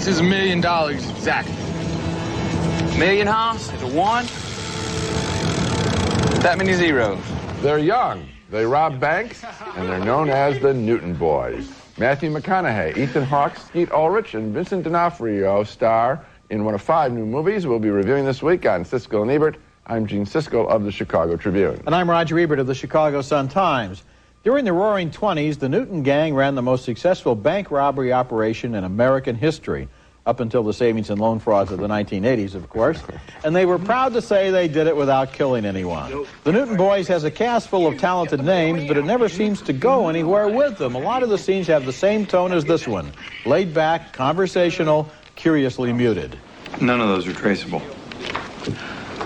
much is $1 million exactly? Million, Hoss? Is it one? That many zeros. They're young. They rob banks, and they're known as the Newton Boys. Matthew McConaughey, Ethan Hawke, Skeet Ulrich, and Vincent D'Onofrio star in one of 5 new movies we'll be reviewing this week on Siskel and Ebert. I'm Gene Siskel of the Chicago Tribune. And I'm Roger Ebert of the Chicago Sun-Times. During the Roaring '20s, the Newton gang ran the most successful bank robbery operation in American history, up until the savings and loan frauds of the 1980s, of course. And they were proud to say they did it without killing anyone. The Newton Boys has a cast full of talented names, but it never seems to go anywhere with them. A lot of the scenes have the same tone as this one. Laid back, conversational, curiously muted. None of those are traceable.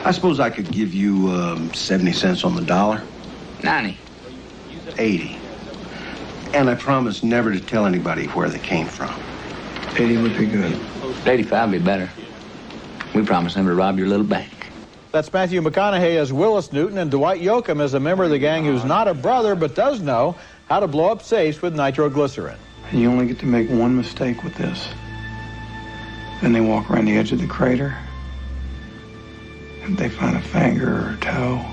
I suppose I could give you 70 cents on the dollar. 90. 80. And I promise never to tell anybody where they came from. 80 would be good. 85 would be better. We promise never to rob your little bank. That's Matthew McConaughey as Willis Newton and Dwight Yoakam as a member of the gang who's not a brother but does know how to blow up safes with nitroglycerin. And you only get to make one mistake with this. Then they walk around the edge of the crater, and they find a finger or a toe.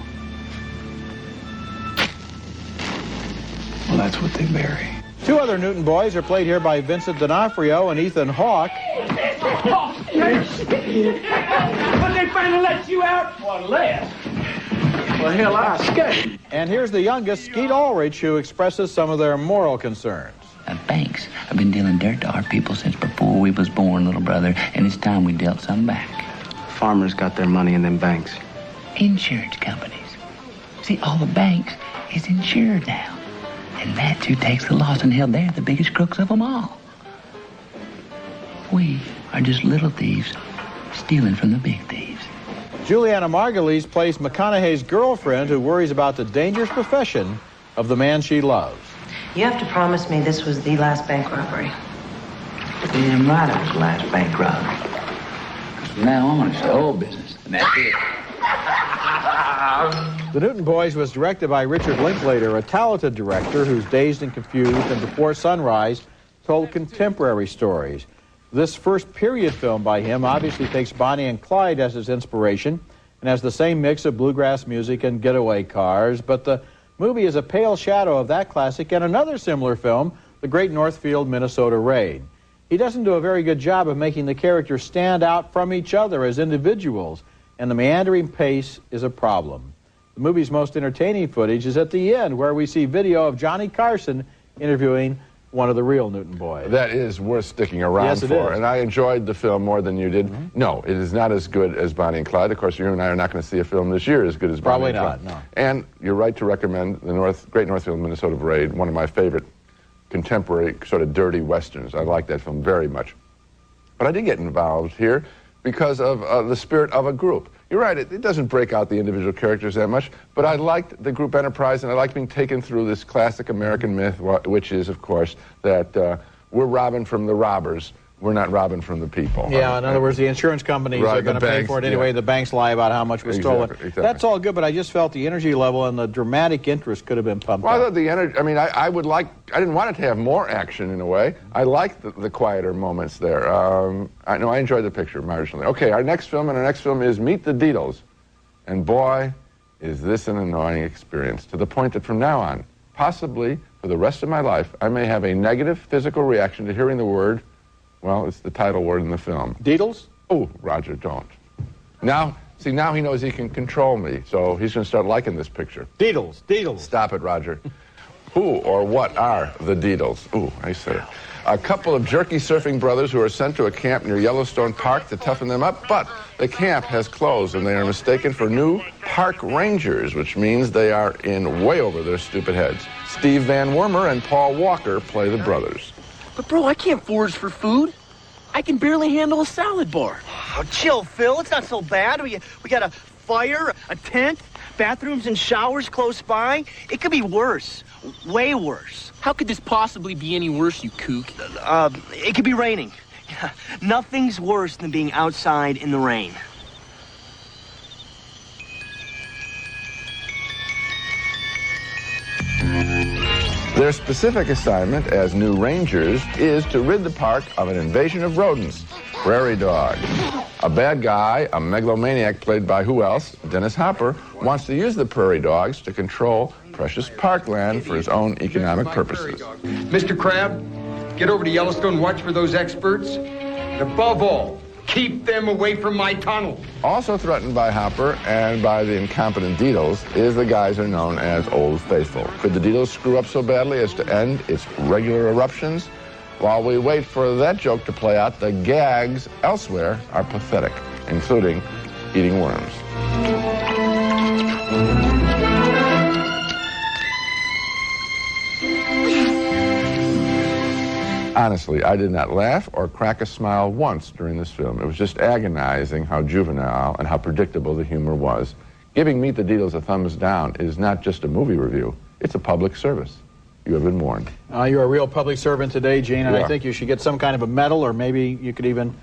Well, that's what they bury. 2 other Newton Boys are played here by Vincent D'Onofrio and Ethan Hawke. But they finally let you out? One less. Well, hell, I escaped. And here's the youngest, Skeet Ulrich, who expresses some of their moral concerns. Banks have been dealing dirt to our people since before we was born, little brother, and it's time we dealt some back. Farmers got their money in them banks. Insurance companies. See, all the banks is insured now. And that's who takes the loss, and hell, they're the biggest crooks of them all. We are just little thieves stealing from the big thieves. Juliana Margulies plays McConaughey's girlfriend who worries about the dangerous profession of the man she loves. You have to promise me this was the last bank robbery. Damn right it was the last bank robbery. 'Cause from now on, it's the whole business, and that's it. The Newton Boys was directed by Richard Linklater, a talented director who's Dazed and Confused and Before Sunrise told contemporary stories. This first period film by him obviously takes Bonnie and Clyde as his inspiration and has the same mix of bluegrass music and getaway cars, but the movie is a pale shadow of that classic and another similar film, The Great Northfield, Minnesota Raid. He doesn't do a very good job of making the characters stand out from each other as individuals, and the meandering pace is a problem. The movie's most entertaining footage is at the end, where we see video of Johnny Carson interviewing one of the real Newton Boys. That is worth sticking around Yes, it for. is. And I enjoyed the film more than you did. No, it is not as good as Bonnie and Clyde. Of course, you and I are not going to see a film this year as good as Probably Bonnie and not, Clyde. no. And you're right to recommend the Great Northfield, Minnesota Raid, one of my favorite contemporary sort of dirty westerns. I like that film very much. But I did get involved here because of the spirit of a group. You're right, it doesn't break out the individual characters that much, but I liked the group enterprise, and I liked being taken through this classic American myth, which is, of course, that we're robbing from the robbers. We're not robbing from the people. Yeah, in other words, the insurance companies Right, are going to the pay banks, for it anyway. yeah. The banks lie about how much was stolen. Exactly. That's all good, but I just felt the energy level and the dramatic interest could have been pumped Well, I up. thought the energy, I mean, I didn't want it to have more action in a way. I liked the quieter moments there. I enjoyed the picture marginally. Okay, our next film is Meet the Deedles. And boy, is this an annoying experience, to the point that from now on, possibly for the rest of my life, I may have a negative physical reaction to hearing the word, well, it's the title word in the film. Deedles? Oh, Roger, don't. Now he knows he can control me, so he's going to start liking this picture. Deedles, Deedles. Stop it, Roger. Who or what are the Deedles? Ooh, I say it. A couple of jerky surfing brothers who are sent to a camp near Yellowstone Park to toughen them up, but the camp has closed and they are mistaken for new park rangers, which means they are in way over their stupid heads. Steve Van Wormer and Paul Walker play the brothers. But, bro, I can't forage for food. I can barely handle a salad bar. Oh, chill, Phil. It's not so bad. We got a fire, a tent, bathrooms and showers close by. It could be worse. Way worse. How could this possibly be any worse, you kook? It could be raining. Nothing's worse than being outside in the rain. Their specific assignment as new rangers is to rid the park of an invasion of rodents. Prairie Dog. A bad guy, a megalomaniac played by who else? Dennis Hopper, wants to use the prairie dogs to control precious parkland for his own economic purposes. Mr. Crab, get over to Yellowstone, watch for those experts. And above all, keep them away from my tunnel. Also threatened by Hopper and by the incompetent Deedles is the guys who are known as Old Faithful. Could the Deedles screw up so badly as to end its regular eruptions? While we wait for that joke to play out, the gags elsewhere are pathetic, including eating worms. Honestly, I did not laugh or crack a smile once during this film. It was just agonizing how juvenile and how predictable the humor was. Giving Meet the Deedles a thumbs down is not just a movie review, it's a public service. You have been warned. You're a real public servant today, Gene, and Yeah. I think you should get some kind of a medal, or maybe you could even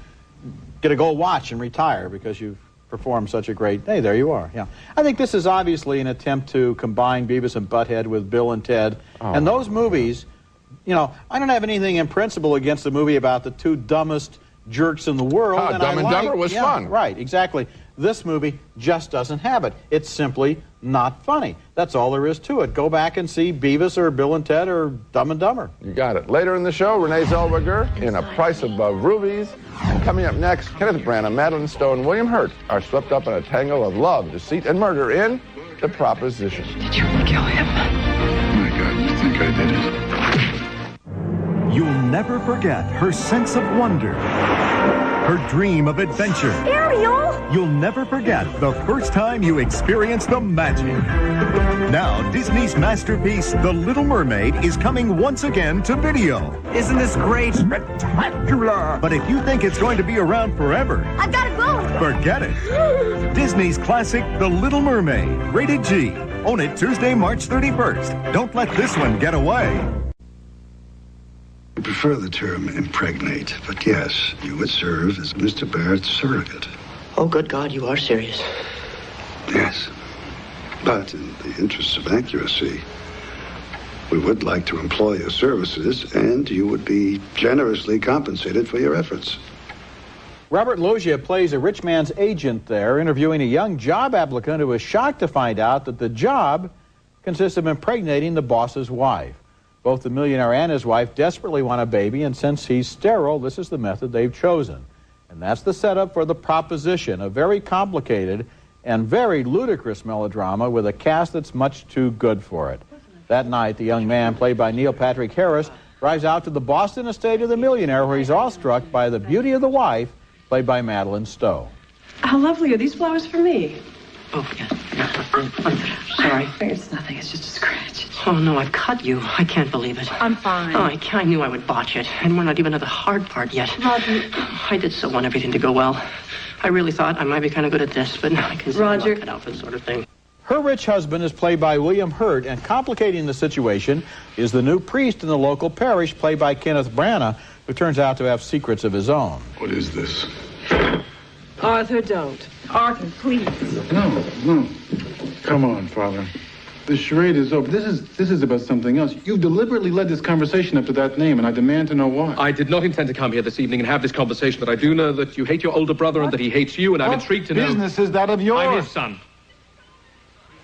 get a gold watch and retire because you've performed such a great... Hey, there you are, yeah. I think this is obviously an attempt to combine Beavis and Butthead with Bill and Ted. Oh. And those movies, you know, I don't have anything in principle against the movie about the two dumbest jerks in the world. Oh, Dumb and Dumber was fun. Right, exactly. This movie just doesn't have it. It's simply not funny. That's all there is to it. Go back and see Beavis or Bill and Ted or Dumb and Dumber. You got it. Later in the show, Renee Zellweger in A Price Above Rubies. And coming up next, Kenneth Branagh, Madeline Stowe, and William Hurt are swept up in a tangle of love, deceit, and murder in The Proposition. Did you kill him? Oh my God, you think I did it? You'll never forget her sense of wonder, her dream of adventure. Ariel! You'll never forget the first time you experienced the magic. Now, Disney's masterpiece, The Little Mermaid, is coming once again to video. Isn't this great? Spectacular! But if you think it's going to be around forever, I gotta go! forget it. Disney's classic, The Little Mermaid, rated G. Own it Tuesday, March 31st. Don't let this one get away. I prefer the term impregnate, but yes, you would serve as Mr. Barrett's surrogate. Oh, good God, you are serious. Yes. But in the interests of accuracy, we would like to employ your services, and you would be generously compensated for your efforts. Robert Loggia plays a rich man's agent there, interviewing a young job applicant who is shocked to find out that the job consists of impregnating the boss's wife. Both the millionaire and his wife desperately want a baby, and since he's sterile, this is the method they've chosen. And that's the setup for The Proposition, a very complicated and very ludicrous melodrama with a cast that's much too good for it. That night, the young man, played by Neil Patrick Harris, drives out to the Boston estate of the millionaire, where he's awestruck by the beauty of the wife, played by Madeline Stowe. How lovely. Are these flowers for me? Oh, yeah. I'm sorry. It's nothing. It's just a scratch. Oh, no, I've cut you. I can't believe it. I'm fine. Oh, I knew I would botch it. And we're not even at the hard part yet. Roger. I did so want everything to go well. I really thought I might be kind of good at this, but I can see I'm not cut out for this sort of thing. Her rich husband is played by William Hurt, and complicating the situation is the new priest in the local parish, played by Kenneth Branagh, who turns out to have secrets of his own. What is this? Arthur, don't. Arthur, please. No. Come on, Father. The charade is over. This is about something else. You've deliberately led this conversation up to that name, and I demand to know why. I did not intend to come here this evening and have this conversation, but I do know that you hate your older brother and that he hates you, and I'm intrigued to know... What business is that of yours? I'm his son.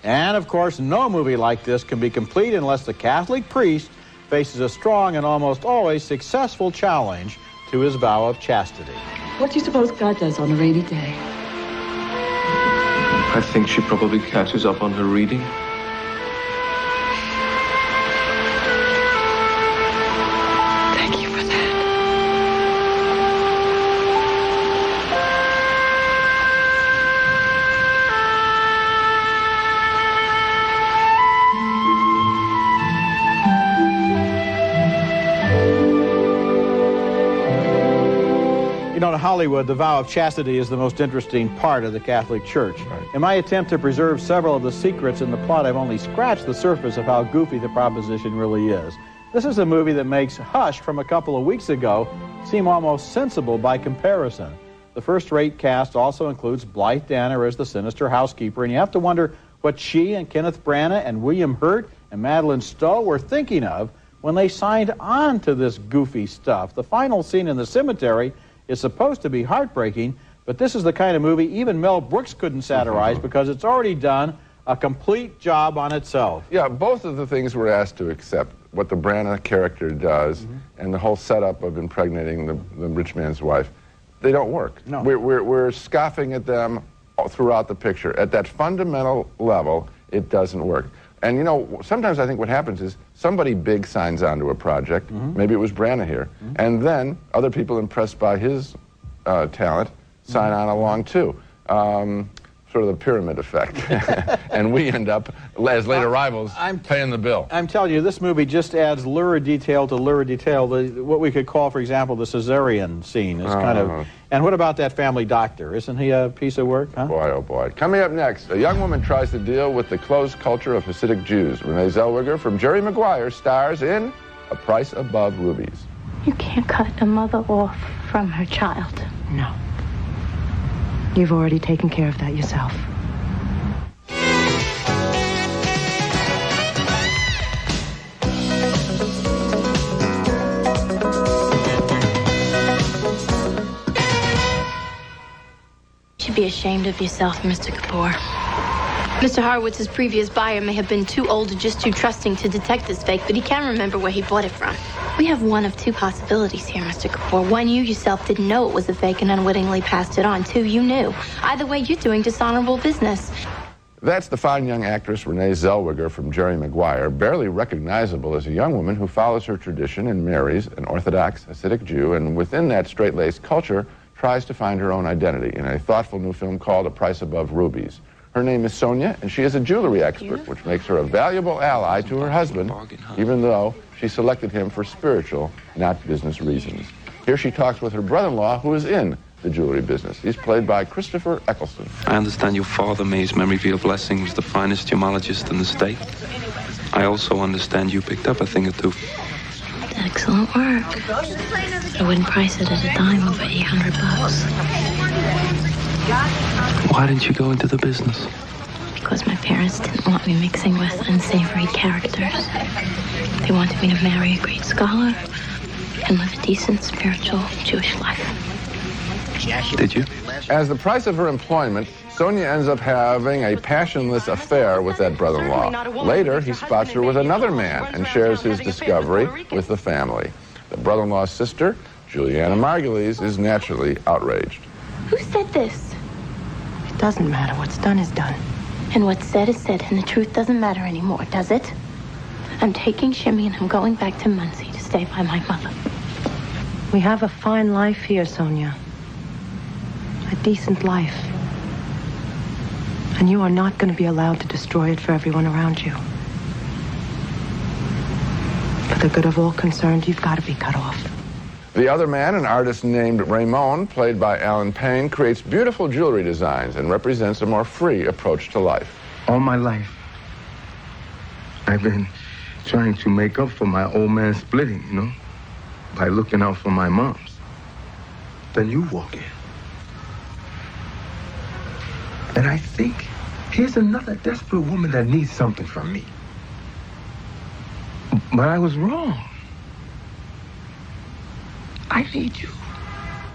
And, of course, no movie like this can be complete unless the Catholic priest faces a strong and almost always successful challenge to his vow of chastity. What do you suppose God does on a rainy day? I think she probably catches up on her reading. Thank you for that. You know, in Hollywood, the vow of chastity is the most interesting part of the Catholic Church. Right. In my attempt to preserve several of the secrets in the plot, I've only scratched the surface of how goofy The Proposition really is. This is a movie that makes Hush from a couple of weeks ago seem almost sensible by comparison. The first-rate cast also includes Blythe Danner as the sinister housekeeper, and you have to wonder what she and Kenneth Branagh and William Hurt and Madeline Stowe were thinking of when they signed on to this goofy stuff. The final scene in the cemetery It's supposed to be heartbreaking, but this is the kind of movie even Mel Brooks couldn't satirize because it's already done a complete job on itself. Yeah, both of the things we're asked to accept, what the Branagh character does and the whole setup of impregnating the rich man's wife, they don't work. No. We're scoffing at them all throughout the picture. At that fundamental level, it doesn't work. And you know, sometimes I think what happens is somebody big signs on to a project, maybe it was Branagh here, and then other people impressed by his talent sign on along too. Sort of the pyramid effect. And we end up, as late arrivals, paying the bill. I'm telling you, this movie just adds lurid detail to lurid detail. What we could call, for example, the cesarean scene is kind of... And what about that family doctor? Isn't he a piece of work? Huh? Boy, oh boy. Coming up next, a young woman tries to deal with the closed culture of Hasidic Jews. Renee Zellweger from Jerry Maguire stars in A Price Above Rubies. You can't cut a mother off from her child. No. You've already taken care of that yourself. You should be ashamed of yourself, Mr. Kapoor. Mr. Horowitz's previous buyer may have been too old or just too trusting to detect this fake, but he can remember where he bought it from. We have one of two possibilities here, Mr. Kapoor. One, you yourself didn't know it was a fake and unwittingly passed it on. Two, you knew. Either way, you're doing dishonorable business. That's the fine young actress Renee Zellweger from Jerry Maguire, barely recognizable as a young woman who follows her tradition and marries an Orthodox Hasidic Jew, and within that straight-laced culture, tries to find her own identity in a thoughtful new film called A Price Above Rubies. Her name is Sonia, and she is a jewelry expert, which makes her a valuable ally to her husband, even though she selected him for spiritual, not business reasons. Here she talks with her brother-in-law, who is in the jewelry business. He's played by Christopher Eccleston. I understand your father, may his memory be a blessing, was the finest gemologist in the state. I also understand you picked up a thing or two. Excellent work. I wouldn't price it at a dime over $800. Why didn't you go into the business? Because my parents didn't want me mixing with unsavory characters. They wanted me to marry a great scholar and live a decent, spiritual Jewish life. Did you? As the price of her employment, Sonia ends up having a passionless affair with that brother-in-law. Later, he spots her with another man and shares his discovery with the family. The brother-in-law's sister, Juliana Margulies, is naturally outraged. Who said this? It doesn't matter. What's done is done. And what's said is said, and the truth doesn't matter anymore, does it? I'm taking Shimmy and I'm going back to Muncie to stay by my mother. We have a fine life here, Sonia. A decent life. And you are not going to be allowed to destroy it for everyone around you. For the good of all concerned, you've got to be cut off. The other man, an artist named Raymond, played by Alan Payne, creates beautiful jewelry designs and represents a more free approach to life. All my life, I've been trying to make up for my old man splitting, you know, by looking out for my moms. Then you walk in. And I think here's another desperate woman that needs something from me. But I was wrong. I need you.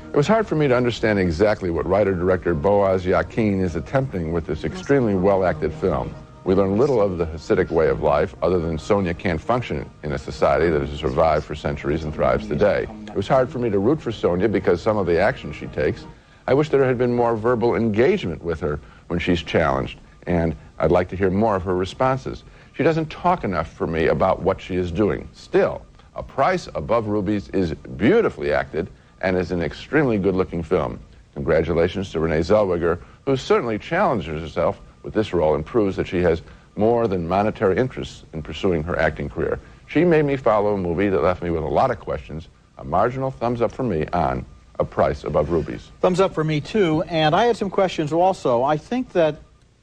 It was hard for me to understand exactly what writer-director Boaz Yakin is attempting with this extremely well-acted film. We learn little of the Hasidic way of life, other than Sonia can't function in a society that has survived for centuries and thrives today. It was hard for me to root for Sonia because some of the action she takes. I wish there had been more verbal engagement with her when she's challenged, and I'd like to hear more of her responses. She doesn't talk enough for me about what she is doing. Still, A Price Above Rubies is beautifully acted and is an extremely good-looking film. Congratulations to Renee Zellweger, who certainly challenges herself with this role and proves that she has more than monetary interests in pursuing her acting career. She made me follow a movie that left me with a lot of questions. A marginal thumbs up for me on A Price Above Rubies. Thumbs up for me, too. And I had some questions also. I think that,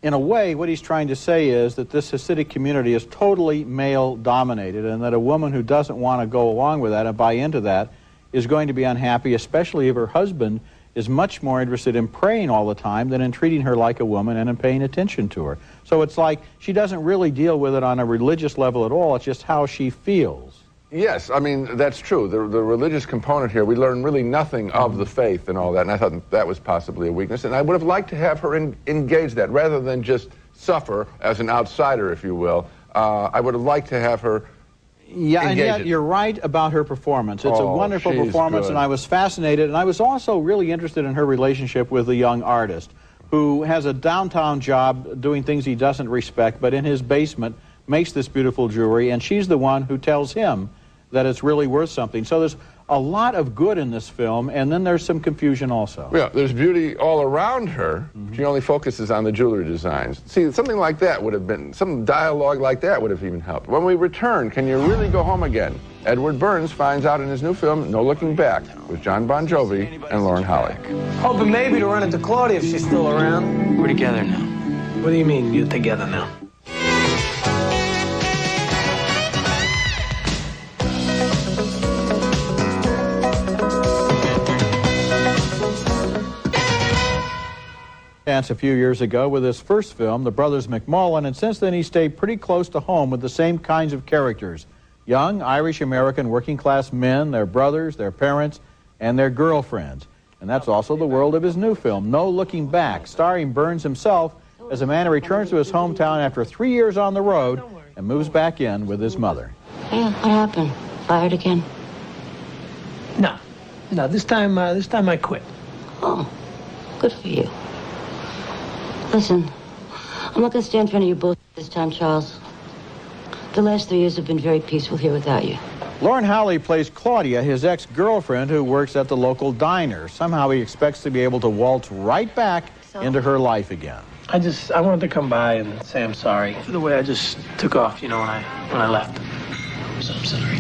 in a way, what he's trying to say is that this Hasidic community is totally male-dominated, and that a woman who doesn't want to go along with that and buy into that is going to be unhappy, especially if her husband is much more interested in praying all the time than in treating her like a woman and in paying attention to her. So it's like she doesn't really deal with it on a religious level at all. It's just how she feels. Yes, I mean, that's true. The religious component here, we learn really nothing of the faith and all that, and I thought that was possibly a weakness, and I would have liked to have her engage that, rather than just suffer as an outsider, if you will. I would have liked to have her and yet you're right about her performance. It's a wonderful performance, and I was fascinated, and I was also really interested in her relationship with the young artist, who has a downtown job doing things he doesn't respect, but in his basement makes this beautiful jewelry, and she's the one who tells him that it's really worth something. So there's a lot of good in this film, and then there's some confusion also. Yeah, there's beauty all around her. She only focuses on the jewelry designs. See, something like that would have been, some dialogue like that would have even helped. When we return, can you really go home again? Edward Burns finds out in his new film, No Looking Back, with John Bon Jovi and Lauren Holly. Hoping maybe to run into Claudia if she's still around. We're together now. What do you mean, you're together now? A few years ago with his first film, The Brothers McMullen, and since then he stayed pretty close to home with the same kinds of characters. Young Irish-American working-class men, their brothers, their parents, and their girlfriends. And that's also the world of his new film, No Looking Back, starring Burns himself as a man who returns to his hometown after 3 years on the road and moves back in with his mother. Yeah, what happened? Fired again? No, this time I quit. Oh, good for you. Listen, I'm not going to stand in front of you both this time, Charles. The last 3 years have been very peaceful here without you. Lauren Holly plays Claudia, his ex-girlfriend who works at the local diner. Somehow he expects to be able to waltz right back into her life again. I wanted to come by and say I'm sorry for the way I just took off, when I left. So I'm sorry.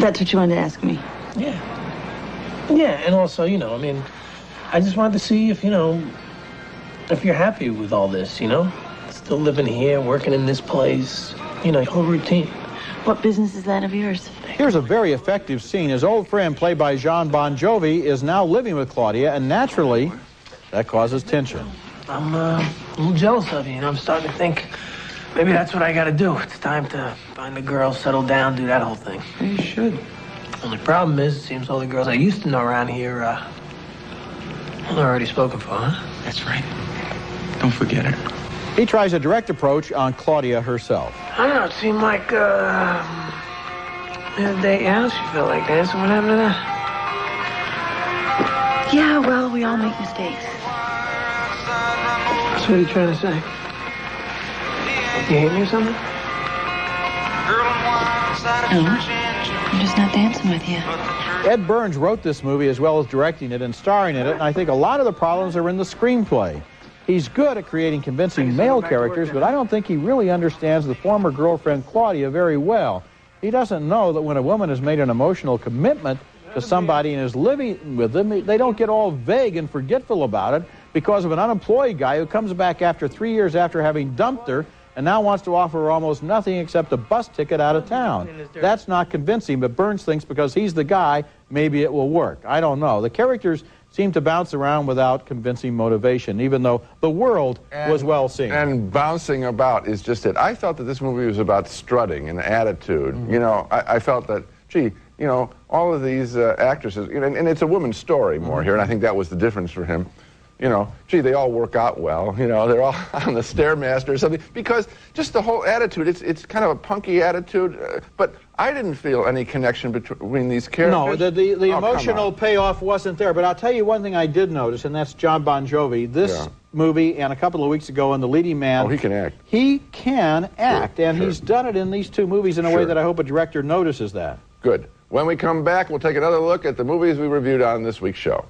That's what you wanted to ask me? Yeah, and also, I just wanted to see if you're happy with all this, Still living here, working in this place, whole routine. What business is that of yours? Here's a very effective scene. His old friend, played by John Bon Jovi, is now living with Claudia, and naturally, that causes tension. I'm a little jealous of you, I'm starting to think maybe that's what I gotta do. It's time to find a girl, settle down, do that whole thing. You should. Only problem is, it seems all the girls I used to know around here, they're already spoken for, huh? That's right. Don't forget it. He tries a direct approach on Claudia herself. I don't know, it seemed like, the other day else you felt like dancing. What happened to that? Yeah, well, we all make mistakes. So what are you trying to say? You hate me or something? No, I'm just not dancing with you. Ed Burns wrote this movie as well as directing it and starring in it, and I think a lot of the problems are in the screenplay. He's good at creating convincing male characters, but I don't think he really understands the former girlfriend Claudia very well. He doesn't know that when a woman has made an emotional commitment to somebody and is living with them, they don't get all vague and forgetful about it because of an unemployed guy who comes back after 3 years after having dumped her and now wants to offer her almost nothing except a bus ticket out of town. That's not convincing, but Burns thinks because he's the guy, maybe it will work. I don't know. The characters seem to bounce around without convincing motivation, even though the world was well seen. And bouncing about is just it. I felt that this movie was about strutting and attitude. I felt that, gee, all of these actresses, and it's a woman's story more here, and I think that was the difference for him. Gee, they all work out well. They're all on the Stairmaster or something. Because just the whole attitude, it's kind of a punky attitude. But I didn't feel any connection between these characters. No, the emotional payoff wasn't there. But I'll tell you one thing I did notice, and that's John Bon Jovi. This movie, and a couple of weeks ago in The Leading Man. Oh, he can act. He can act, and he's done it in these two movies in a way that I hope a director notices that. Good. When we come back, we'll take another look at the movies we reviewed on this week's show.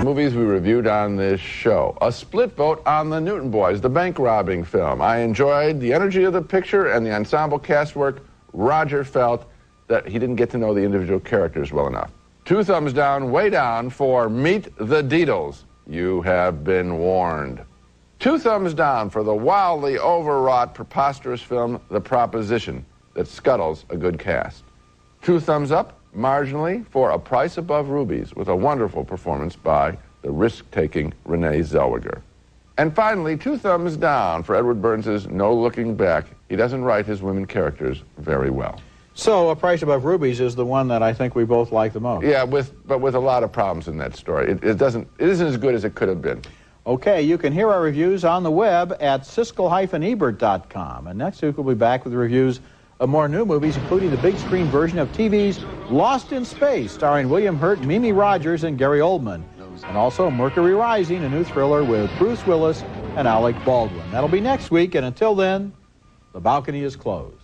Movies we reviewed on this show. A split vote on The Newton Boys, the bank robbing film. I enjoyed the energy of the picture and the ensemble cast work. Roger felt that he didn't get to know the individual characters well enough. 2 thumbs down, way down for Meet the Deedles. You have been warned. 2 thumbs down for the wildly overwrought, preposterous film, The Proposition, that scuttles a good cast. 2 thumbs up, marginally, for A Price Above Rubies, with a wonderful performance by the risk-taking Renee Zellweger. And finally, 2 thumbs down for Edward Burns' No Looking Back. He doesn't write his women characters very well. So, A Price Above Rubies is the one that I think we both like the most. Yeah, but with a lot of problems in that story. It isn't as good as it could have been. Okay, you can hear our reviews on the web at Siskel-Ebert.com. And next week we'll be back with reviews of more new movies, including the big screen version of TV's Lost in Space, starring William Hurt, Mimi Rogers, and Gary Oldman. And also Mercury Rising, a new thriller with Bruce Willis and Alec Baldwin. That'll be next week, and until then, the balcony is closed.